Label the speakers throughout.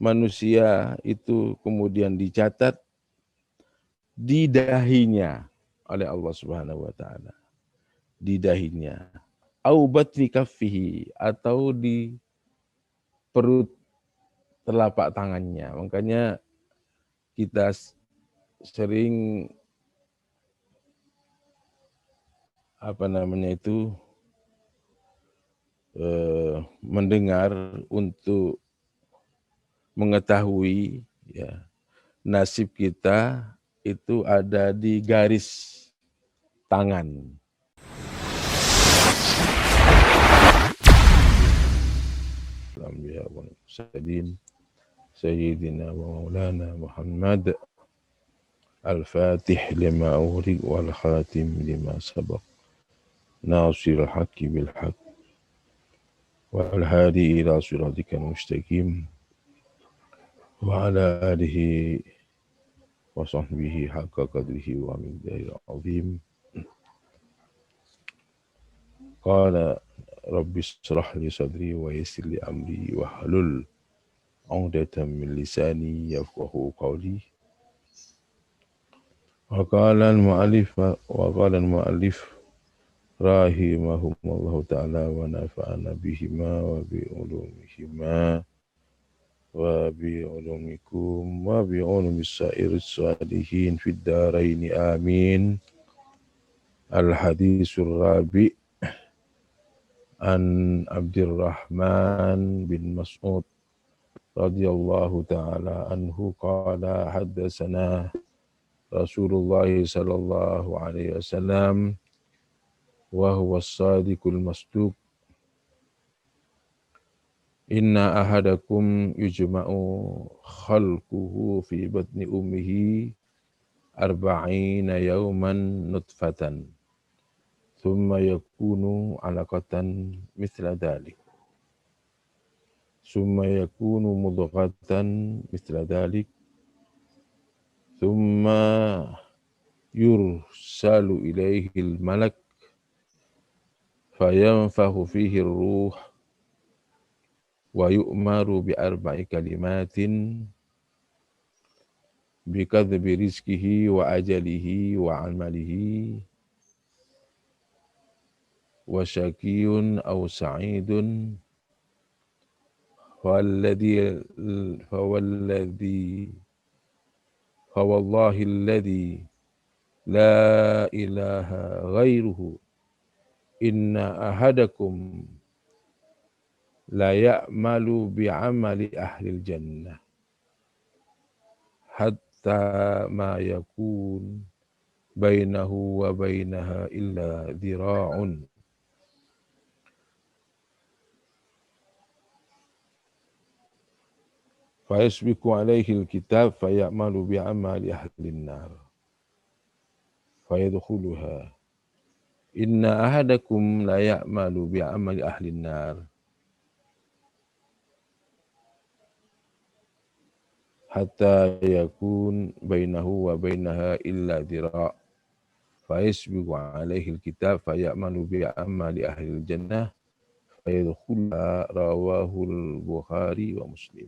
Speaker 1: manusia itu kemudian dicatat di dahinya oleh Allah Subhanahu wa taala. Di dahinya. Au batni kaffihi, atau di perut telapak tangannya. Makanya kita sering mendengar untuk mengetahui ya, nasib kita itu ada di garis tangan. Sayyidina wa maulana Muhammad al-fatih lima ughliq wal khatim lima sabaq nasirul haqqi bil haqq wal hadi ila siratikal mustaqim wa ala alihi wa sahbihi haqqa qadrihi wa miqdaril azim. Qala rabbi shrah li sadri wa yassir li amri wa hlul 'uqdatam min lisani yafqahu qawli. Wa qala al-mu'allif rahimahumullahu ta'ala wa nafa'ana bihima wa bi ulumihima wa bi ulumikum wa bi ulumis sa'iris salihin fid dharain amin. Al-hadithur rabi' an Abdurrahman bin Mas'ud radhiyallahu ta'ala anhu qala haddatsana Rasulullah sallallahu alaihi wasallam wa huwa as-sadiqul masduq. Inna ahadakum yujma'u khalquhu fi batni ummihi 40 yawman nutfatan thumma yakunu 'alaqatan mithla dhalik thumma yakunu mudghatan mithla dhalik thumma yursalu ilaihi al-malak fayanfahu fihi ar-ruh wa yu'maru bi arba'i kalimatin bi kadhbi rizqihi wa ajalihi wa amalihi wa syakiyun aw sa'idun fawallahi alladhi la ilaha ghairuhu inna ahadakum la ya'malu bi'amali ahlil jannah hatta ma yakun bainahu wa bainaha illa dhira'un fayasbiqu alaihi alkitab fayamalu bi'amali ahlin nar fayadkhuluha. Inna ahadakum la ya'malu bi'amali ahlin nar hatta yakun bainahu wa bainaha illa dhira' fayasbiqu alaihi alkitab fayamalu bi'amali ahlil jannah fayadkhuluha. Rawahul Bukhari wa Muslim.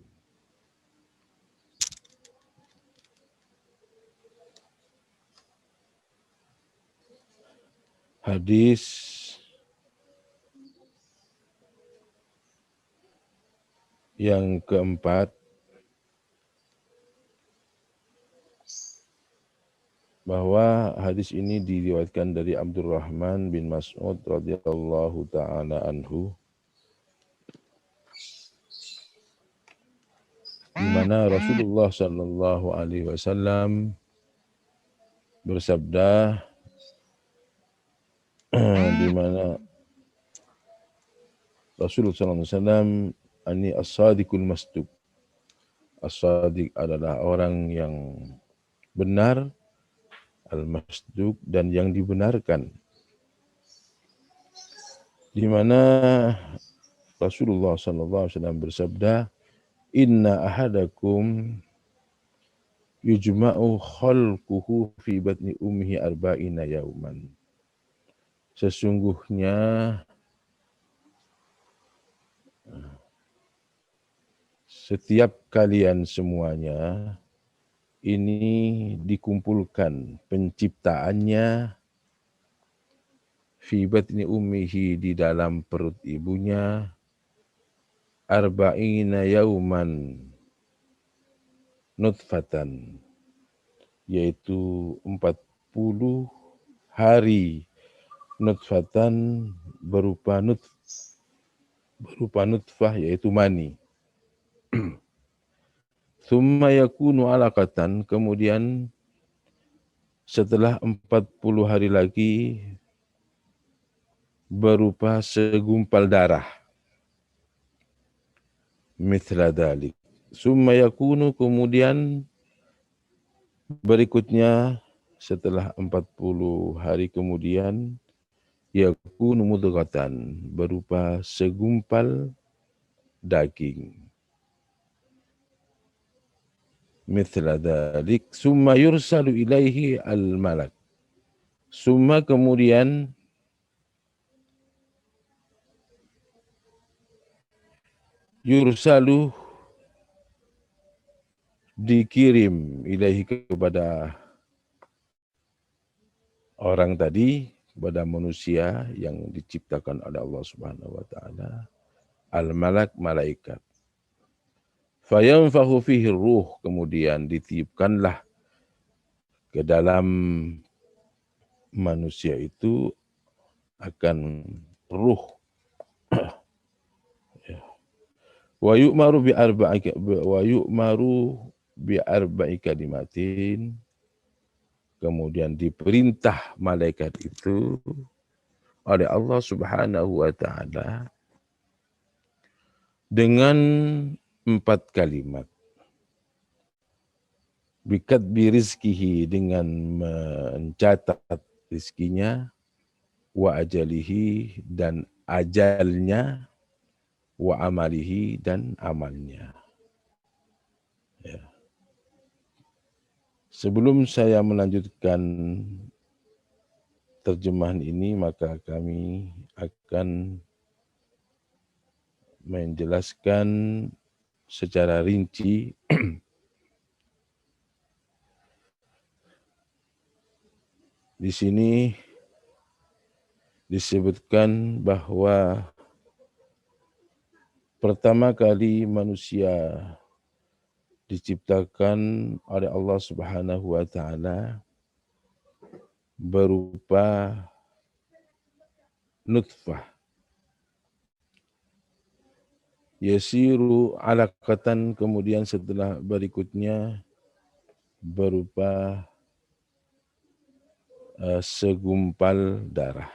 Speaker 1: Hadis yang keempat, bahwa hadis ini diriwayatkan dari Abdurrahman bin Mas'ud radhiyallahu ta'ala anhu, di mana Rasulullah sallallahu alaihi wasallam bersabda, di mana Rasulullah sallallahu alaihi wasallam ani as-sadiqul masduq. As-sadiq adalah orang yang benar, al-masduq dan yang dibenarkan. Di mana Rasulullah sallallahu alaihi wasallam bersabda, inna ahadakum yujma'u khalquhu fi batni ummihi arba'ina yauman. setiap kalian semuanya ini dikumpulkan penciptaannya fi batni ummihi, di dalam perut ibunya, arba'ina yauman nutfatan, yaitu 40 hari, nutfatan berupa nutfah, yaitu mani. Thumma yakunu alaqatan, kemudian setelah 40 hari lagi berupa segumpal darah. Mithla dhalik. Summa yakunu, kemudian berikutnya setelah 40 hari kemudian, yakunu mudghatan, berupa segumpal daging. Mithla dhalik. Summa yursalu ilaihi al-malak. Summa, kemudian yursalu, dikirim, ilaihi, kepada orang tadi, kepada manusia yang diciptakan oleh Allah Subhanahu wa taala, al-malak, malaikat. Fayanfahu fihi ruh, kemudian ditiupkanlah ke dalam manusia itu akan ruh. Wa yu'maru bi arba'i kalimatin, kemudian diperintah malaikat itu oleh Allah Subhanahu wa taala dengan 4 kalimat. Bikatbi rizkihi, dengan mencatat rizkinya, wa ajalihi, dan ajalnya, wa amalihi, dan amalnya. Ya. Sebelum saya melanjutkan terjemahan ini, maka kami akan menjelaskan secara rinci di sini disebutkan bahwa pertama kali manusia diciptakan oleh Allah Subhanahu wa taala berupa nutfah, yasiru alaqatan, kemudian setelah berikutnya berupa segumpal darah.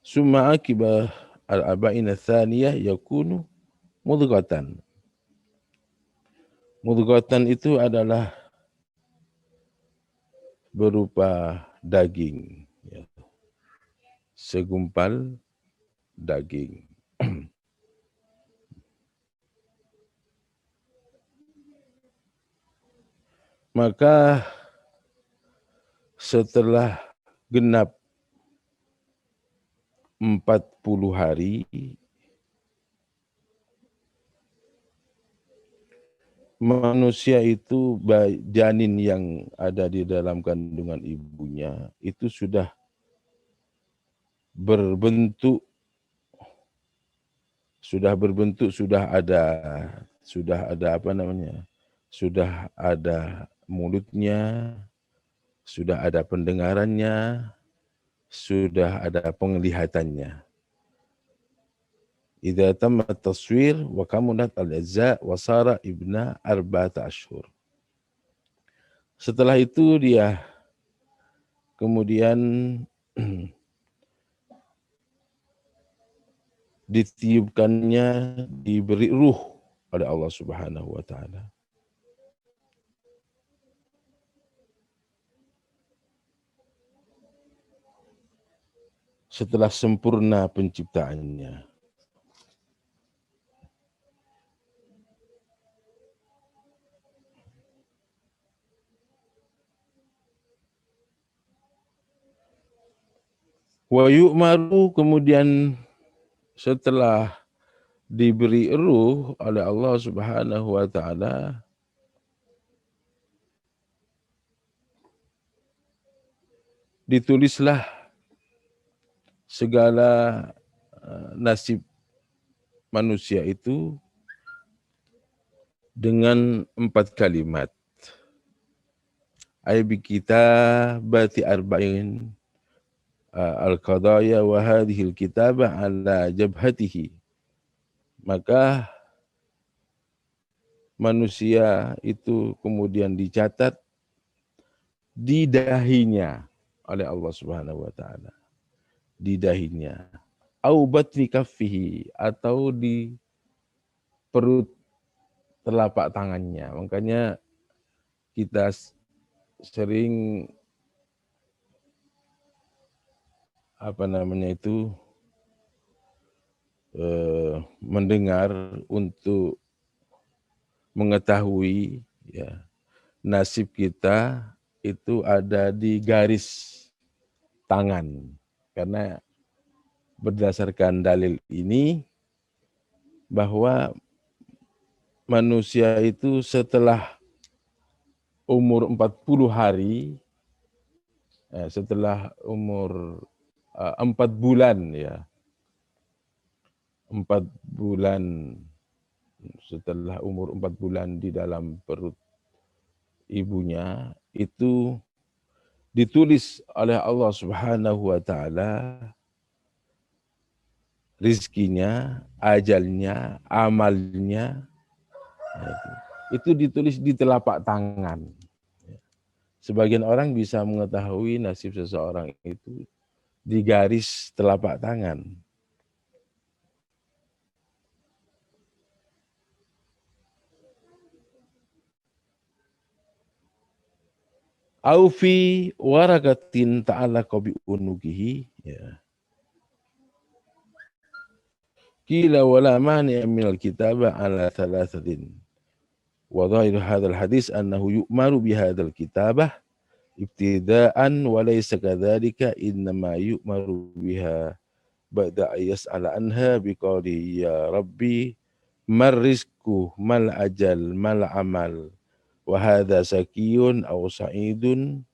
Speaker 1: Summa akibah al-arba'ina tsaniyah yakunu mudghatan. Mudghatan itu adalah berupa daging, ya. Segumpal daging. Maka setelah genap 40 hari, manusia itu, janin yang ada di dalam kandungan ibunya itu sudah berbentuk, sudah ada apa namanya? Sudah ada mulutnya, sudah ada pendengarannya, sudah ada penglihatannya. Idza tamma at-taswir wa kamunat al-ajza wa sara ibna 4 ashhur. Setelah itu dia kemudian ditiupkannya, diberi ruh oleh Allah Subhanahu wa taala. Setelah sempurna penciptaannya. Wa yu'maru, kemudian setelah diberi ruh oleh Allah Subhanahu wa taala, ditulislah segala nasib manusia itu dengan 4 kalimat. Ay bi kitabati arba'in al-qadaya wa hadhihi al-kitabah ala jabhatihi. Maka manusia itu kemudian dicatat di dahinya oleh Allah Subhanahu wa taala. Di dahinya. Au batni kaffihi, atau di perut telapak tangannya. Makanya kita sering mendengar untuk mengetahui ya, nasib kita itu ada di garis tangan. Karena berdasarkan dalil ini bahwa manusia itu setelah umur 40 hari, setelah umur 4 bulan ya, 4 bulan, setelah umur 4 bulan di dalam perut ibunya, itu ditulis oleh Allah Subhanahu wa taala rizkinya, ajalnya, amalnya, itu ditulis di telapak tangan. Sebagian orang bisa mengetahui nasib seseorang itu di garis telapak tangan. Aufi warakatin ta'alaqa bi unukihi, ya. Qila wala mani'a minal kitabah ala thalathatin. Wa dhahiru hadzal hadis annahu yu'maru bi hadzal kitabah ibtida'an wa laysa kadzalika, innama yu'maru biha ba'da yas'ala anha biqawli ya rabbi mar rizqu mal ajal mal amal wa hadza sakiyun aw sa'idun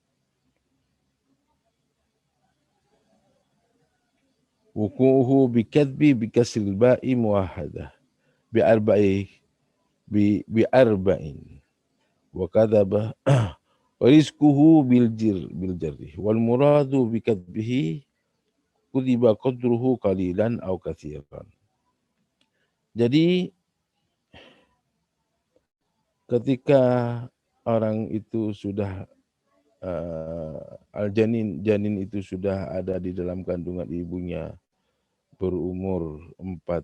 Speaker 1: wukuhu bikadbi bikasil ba'i muwahhadah bi arba'in wa kadzaba rizquhu bil jarri wal muradu bikadbihi kutiba qadruhu qalilan aw katsiran. Jadi ketika orang itu sudah janin itu sudah ada di dalam kandungan ibunya berumur 4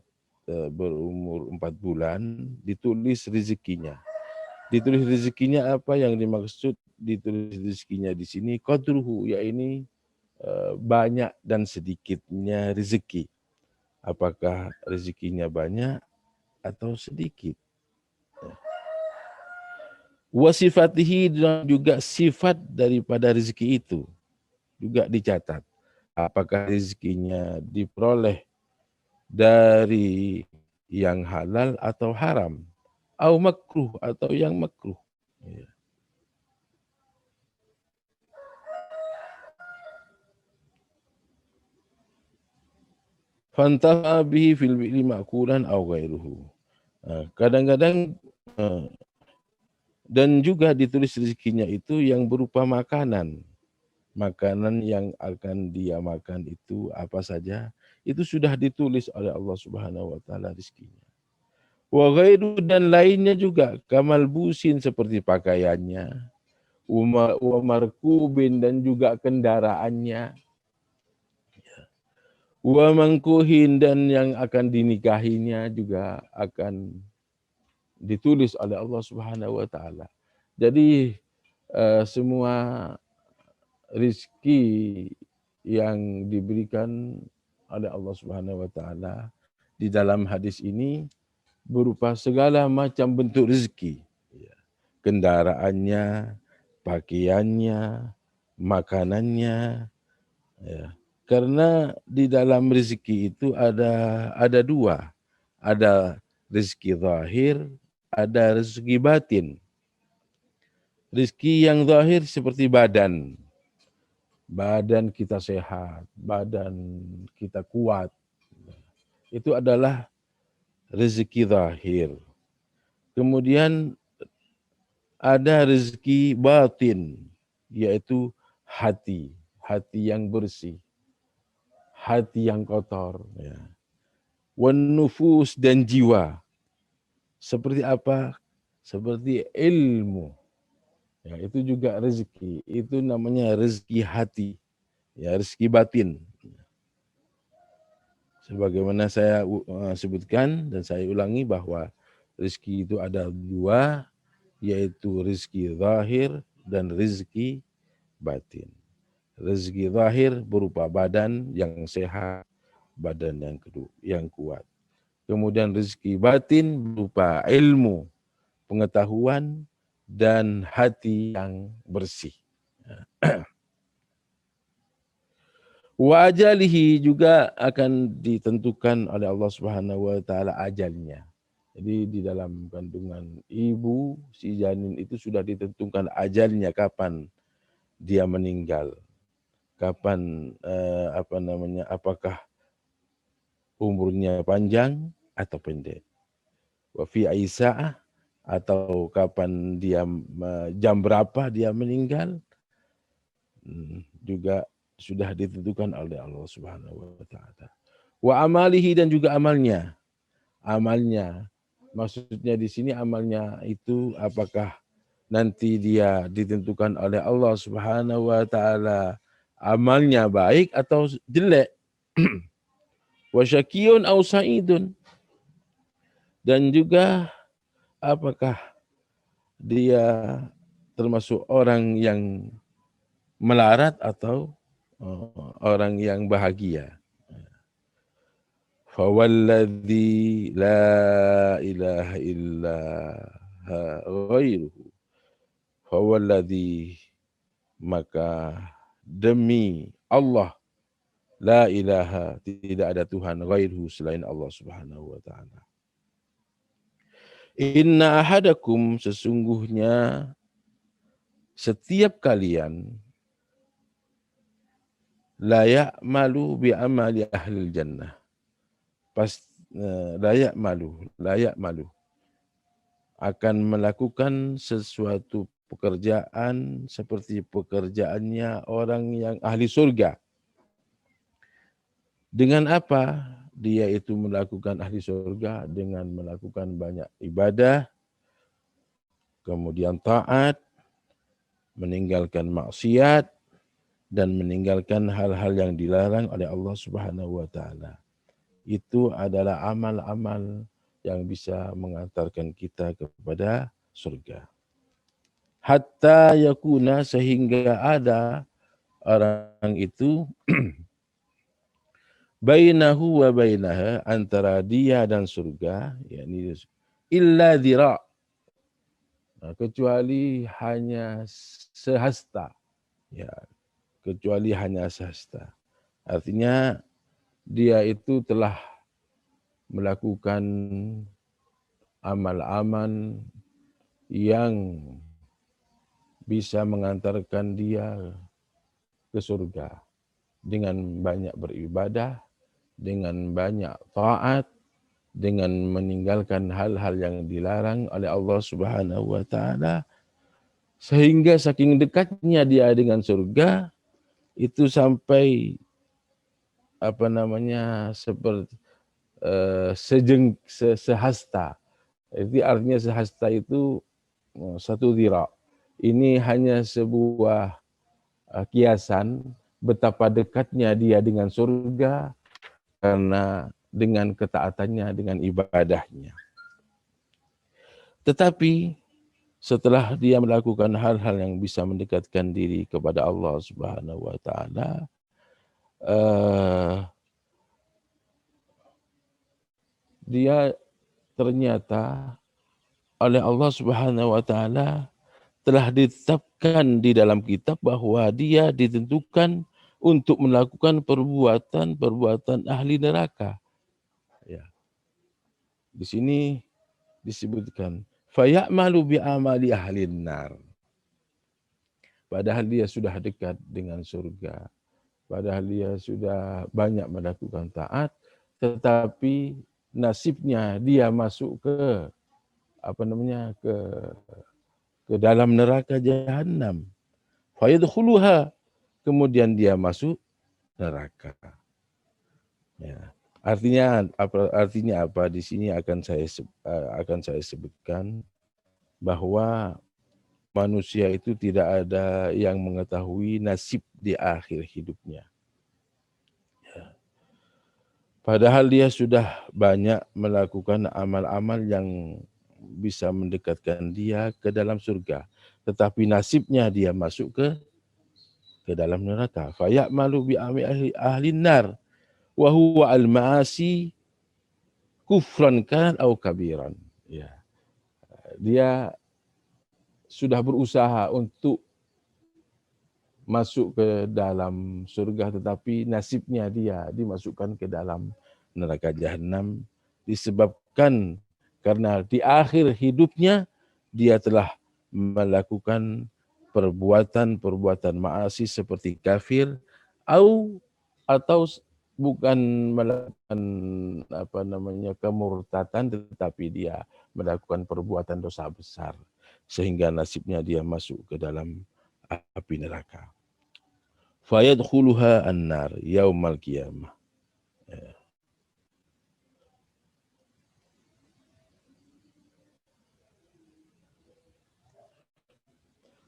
Speaker 1: bulan, ditulis rezekinya. Ditulis rezekinya apa yang dimaksud ditulis rezekinya di sini? Qadruhu, yakni banyak dan sedikitnya rezeki. Apakah rezekinya banyak atau sedikit? Wasifatihi, dan juga sifat daripada rezeki itu juga dicatat. Apakah rezekinya diperoleh dari yang halal atau haram, atau makruh, atau yang makruh. Fantafa bihi fil bi'li ma'kulan aw ghairuhu. Kadang-kadang dan juga ditulis rezekinya itu yang berupa makanan. Makanan yang akan dia makan itu apa saja, itu sudah ditulis oleh Allah Subhanahu wa taala rezekinya. Wa ghairu, dan lainnya juga, kamal busin, seperti pakaiannya, wa markubin, dan juga kendaraannya, wa mangkuhin, dan yang akan dinikahinya juga akan ditulis oleh Allah Subhanahu wa taala. Jadi semua rizki yang diberikan oleh Allah Subhanahu wa taala di dalam hadis ini berupa segala macam bentuk rezeki. Kendaraannya, pakaiannya, makanannya, ya, Karena di dalam rezeki itu ada dua. Ada rezeki zahir, ada rezeki batin. Rezeki yang zahir seperti badan. Badan kita sehat, badan kita kuat. Itu adalah rezeki zahir. Kemudian ada rezeki batin, yaitu hati. Hati yang bersih, hati yang kotor. Ya. Wan nufus dan jiwa. Seperti apa? Seperti ilmu. Ya, itu juga rezeki. Itu namanya rezeki hati. Ya, rezeki batin. Sebagaimana saya sebutkan dan saya ulangi bahwa rezeki itu ada dua, yaitu rezeki zahir dan rezeki batin. Rezeki zahir berupa badan yang sehat, badan yang kuat. Kemudian rezeki batin berupa ilmu, pengetahuan, dan hati yang bersih. Wa ajalihi juga akan ditentukan oleh Allah Subhanahu wa taala ajalnya. Jadi di dalam kandungan ibu si janin itu sudah ditentukan ajalnya kapan dia meninggal. Kapan apakah umurnya panjang atau pendek. Wa fi aisa'ah atau kapan dia jam berapa dia meninggal juga sudah ditentukan oleh Allah Subhanahu wa taala. Wa amalihi dan juga amalnya. Amalnya maksudnya di sini amalnya itu apakah nanti dia ditentukan oleh Allah Subhanahu wa taala amalnya baik atau jelek. Wa syakiyun aw sa'idun. Dan juga apakah dia termasuk orang yang melarat atau orang yang bahagia. Fawalladzi la ilaha illa ghairuhu. Fawalladzi maka demi Allah la ilaha tidak ada Tuhan ghairuhu selain Allah Subhanahu wa taala. Inna ahadakum sesungguhnya setiap kalian layak malu bi amali ahli jannah. Layak malu akan melakukan sesuatu pekerjaan seperti pekerjaannya orang yang ahli surga. Dengan apa? Dia itu melakukan ahli surga dengan melakukan banyak ibadah, kemudian taat, meninggalkan maksiat, dan meninggalkan hal-hal yang dilarang oleh Allah Subhanahu wa taala. Itu adalah amal-amal yang bisa mengantarkan kita kepada surga. Hatta yakuna sehingga ada orang itu bainahu wa bainaha antara dia dan surga, yakni illa dhira, kecuali hanya sehasta. Ya, kecuali hanya sehasta. Artinya dia itu telah melakukan amal-amal yang bisa mengantarkan dia ke surga dengan banyak beribadah, dengan banyak taat, dengan meninggalkan hal-hal yang dilarang oleh Allah Subhanahu wa taala, sehingga saking dekatnya dia dengan surga itu sampai seperti sehasta. Jadi artinya sehasta itu satu dhira. Ini hanya sebuah kiasan betapa dekatnya dia dengan surga karena dengan ketaatannya, dengan ibadahnya. Tetapi setelah dia melakukan hal-hal yang bisa mendekatkan diri kepada Allah Subhanahu wa taala, dia ternyata oleh Allah Subhanahu wa taala telah ditetapkan di dalam kitab bahwa dia ditentukan untuk melakukan perbuatan ahli neraka. Ya. Di sini disebutkan fayamalu bi amali ahlin nar. Padahal dia sudah dekat dengan surga. Padahal dia sudah banyak melakukan taat, tetapi nasibnya dia masuk ke ke dalam neraka jahanam. Fayadkhuluha, kemudian dia masuk neraka. Ya. Artinya apa? Di sini akan saya sebutkan bahwa manusia itu tidak ada yang mengetahui nasib di akhir hidupnya. Padahal dia sudah banyak melakukan amal-amal yang bisa mendekatkan dia ke dalam surga. Tetapi nasibnya dia masuk ke dalam neraka. Fayamalu bi ahli nar wa huwa al-ma'asi kufran kan au kabiran. Ya. Dia sudah berusaha untuk masuk ke dalam surga, tetapi nasibnya dia dimasukkan ke dalam neraka jahanam disebabkan karena di akhir hidupnya dia telah melakukan perbuatan maasi seperti kafir atau bukan melakukan kemurtatan, tetapi dia melakukan perbuatan dosa besar sehingga nasibnya dia masuk ke dalam api neraka. Fayadkhuluha an-nar yaumal qiyamah.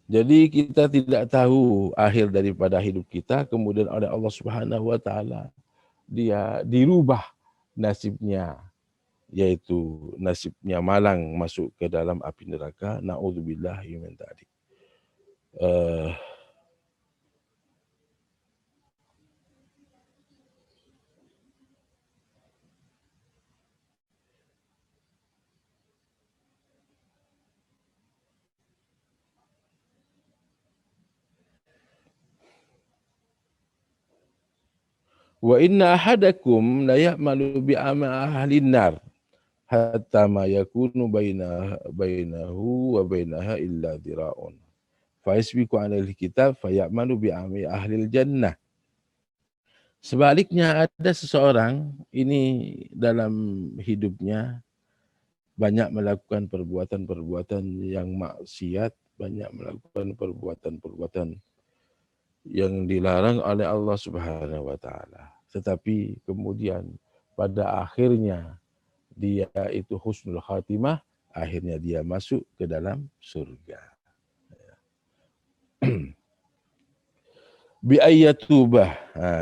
Speaker 1: Jadi kita tidak tahu akhir daripada hidup kita, kemudian oleh Allah Subhanahu wa taala dia dirubah nasibnya, yaitu nasibnya malang masuk ke dalam api neraka. Na'udzubillahi min dzalik. Wa inna ahadakum la ya'malu bi ahlin nar hatta ma yakunu bainahu wa bainaha illa dira'un. Fa yasbiqu 'alal kitab fa ya'malu bi ahlil jannah. Sebaliknya ada seseorang ini dalam hidupnya banyak melakukan perbuatan yang maksiat, banyak melakukan perbuatan yang dilarang oleh Allah Subhanahu wa taala. Tetapi kemudian pada akhirnya dia itu husnul khatimah, akhirnya dia masuk ke dalam surga. Bi ayyatubah,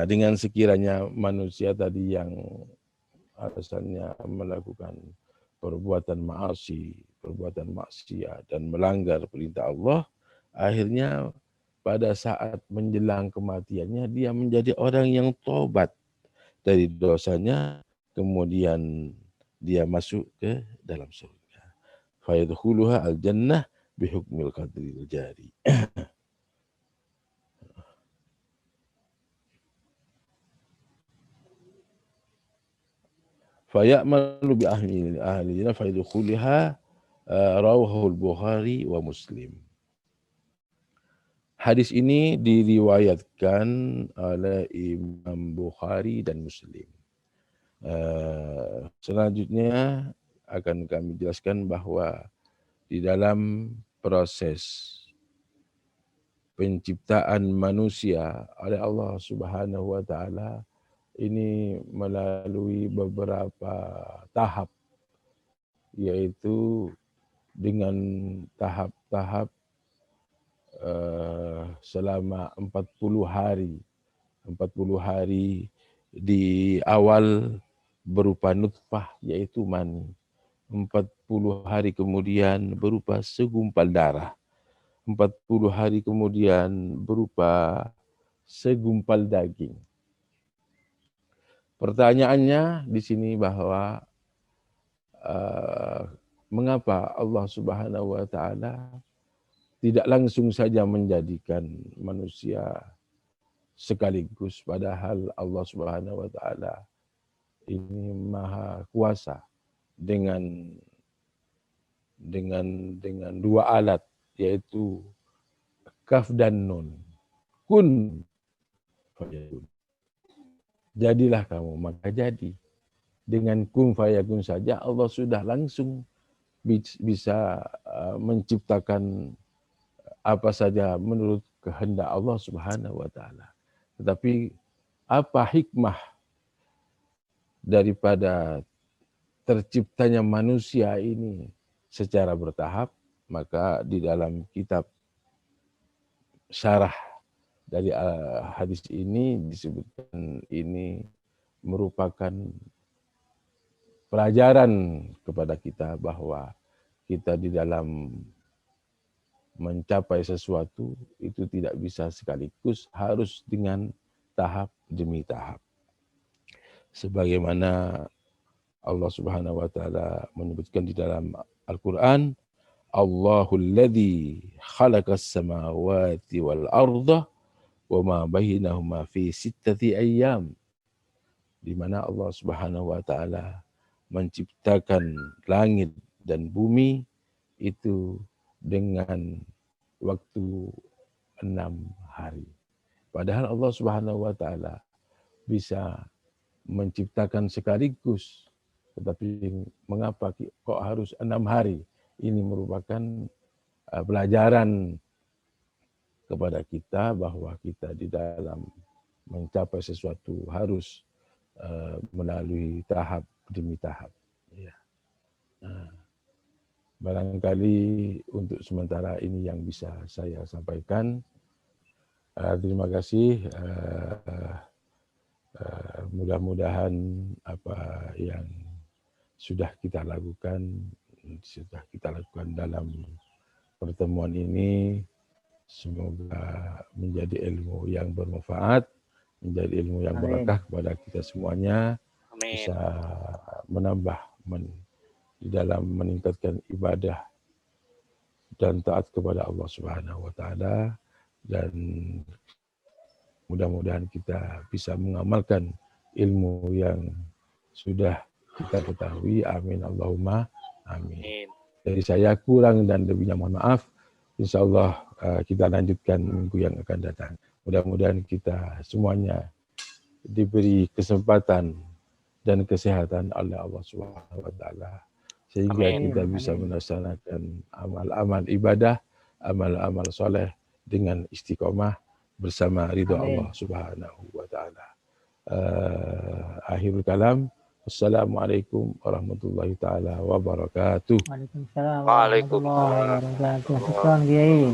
Speaker 1: dengan sekiranya manusia tadi yang alasannya melakukan perbuatan maksiat dan melanggar perintah Allah, akhirnya pada saat menjelang kematiannya dia menjadi orang yang tobat dari dosanya, kemudian dia masuk ke dalam surga. Fayadkhuluha al-jannah bihukmil qadril jari. Fayamalu bi ahli jannah fayadkhuluha rawahul Bukhari wa Muslim. Hadis ini diriwayatkan oleh Imam Bukhari dan Muslim. Selanjutnya akan kami jelaskan bahwa di dalam proses penciptaan manusia oleh Allah Subhanahu wa taala ini melalui beberapa tahap, yaitu dengan tahap-tahap selama 40 hari. 40 hari di awal berupa nutfah, yaitu mani. 40 hari kemudian berupa segumpal darah. 40 hari kemudian berupa segumpal daging. Pertanyaannya di sini bahwa mengapa Allah Subhanahu wa taala tidak langsung saja menjadikan manusia sekaligus, padahal Allah Subhanahu wa taala ini maha kuasa dengan dua alat, yaitu kaf dan nun. Kun fayakun. Jadilah kamu, maka jadi. Dengan kun fayakun saja Allah sudah langsung bisa menciptakan apa saja menurut kehendak Allah Subhanahu wa taala. Tetapi apa hikmah daripada terciptanya manusia ini secara bertahap? Maka di dalam kitab syarah dari hadis ini disebutkan ini merupakan pelajaran kepada kita bahwa kita di dalam mencapai sesuatu itu tidak bisa sekaligus, harus dengan tahap demi tahap. Sebagaimana Allah Subhanahu wa taala menyebutkan di dalam Al-Qur'an, Allahul ladzi khalaqas samawati wal arda wa ma bainahuma fi sittati ayyam. Di mana Allah Subhanahu wa taala menciptakan langit dan bumi itu dengan waktu 6 hari. Padahal Allah Subhanahu wa taala bisa menciptakan sekaligus, tetapi mengapa kok harus 6 hari? Ini merupakan pelajaran kepada kita bahwa kita di dalam mencapai sesuatu harus melalui tahap demi tahap. Ya. Barangkali untuk sementara ini yang bisa saya sampaikan. Terima kasih. Mudah-mudahan apa yang sudah kita lakukan dalam pertemuan ini semoga menjadi ilmu yang bermanfaat, menjadi ilmu yang berkah kepada kita semuanya. Amin. Bisa menambah di dalam meningkatkan ibadah dan taat kepada Allah Subhanahu wa taala, dan mudah-mudahan kita bisa mengamalkan ilmu yang sudah kita ketahui. Amin Allahumma amin. Dari saya kurang dan lebihnya mohon maaf. Insyaallah kita lanjutkan minggu yang akan datang. Mudah-mudahan kita semuanya diberi kesempatan dan kesehatan oleh Allah Subhanahu wa taala, sehingga kita bisa melaksanakan amal-amal ibadah, amal-amal soleh dengan istiqomah bersama ridha Allah Subhanahu wa taala. Akhirul kalam. Assalamualaikum warahmatullahi taala wabarakatuh.
Speaker 2: Waalaikumsalam warahmatullahi wabarakatuh. Syukran Kiai.